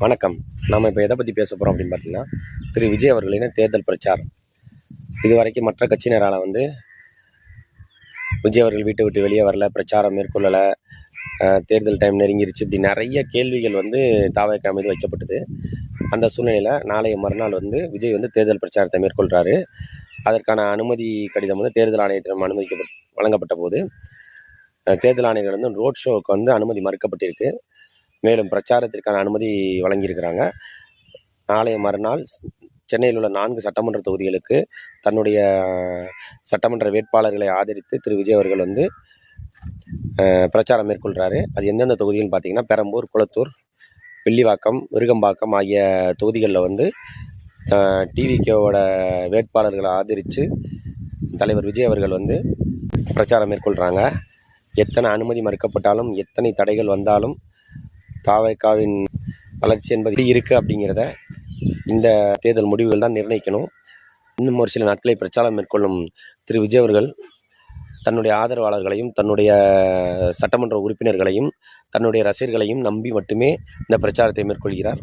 வணக்கம். நாம் இப்போ எதை பற்றி பேச போகிறோம் அப்படின்னு பார்த்தீங்கன்னா, திரு விஜய் அவர்களின் தேர்தல் பிரச்சாரம். இதுவரைக்கும் மற்ற கட்சியினரால் விஜய் அவர்கள் வீட்டை விட்டு வெளியே வரல, பிரச்சாரம் மேற்கொள்ளலை, தேர்தல் டைம் நெருங்கிருச்சு, இப்படி நிறைய கேள்விகள் தாவேக்கா மீது வைக்கப்பட்டது. அந்த சூழ்நிலையில் நாளைய மறுநாள் விஜய் தேர்தல் பிரச்சாரத்தை மேற்கொள்கிறாரு. அதற்கான அனுமதி கடிதம் தேர்தல் ஆணையத்திடம் வழங்கப்பட்ட போது, தேர்தல் ஆணையர்கள் ரோட் ஷோவுக்கு அனுமதி மறுக்கப்பட்டிருக்கு. மேலும் பிரச்சாரத்திற்கான அனுமதி வழங்கியிருக்கிறாங்க. நாளைய மறுநாள் சென்னையில் உள்ள 4 சட்டமன்ற தொகுதிகளுக்கு தன்னுடைய சட்டமன்ற வேட்பாளர்களை ஆதரித்து திரு விஜய் அவர்கள் பிரச்சாரம் மேற்கொள்கிறாரு. அது எந்தெந்த தொகுதிகள்னு பார்த்தீங்கன்னா, பெரம்பூர், குளத்தூர், வில்லிவாக்கம், விருகம்பாக்கம் ஆகிய தொகுதிகளில் டிவிகேவோட வேட்பாளர்களை ஆதரித்து தலைவர் விஜய் அவர்கள் பிரச்சாரம் மேற்கொள்கிறாங்க. எத்தனை அனுமதி மறுக்கப்பட்டாலும், எத்தனை தடைகள் வந்தாலும், தாவேக்காவின் வளர்ச்சி என்பது இருக்குது அப்படிங்கிறத இந்த தேர்தல் முடிவுகள் தான் நிர்ணயிக்கணும். இன்னும் ஒரு சில நாட்களை பிரச்சாரம் மேற்கொள்ளும் திரு விஜய் அவர்கள் தன்னுடைய ஆதரவாளர்களையும், தன்னுடைய சட்டமன்ற உறுப்பினர்களையும், தன்னுடைய ரசிகர்களையும் நம்பி மட்டுமே இந்த பிரச்சாரத்தை மேற்கொள்கிறார்.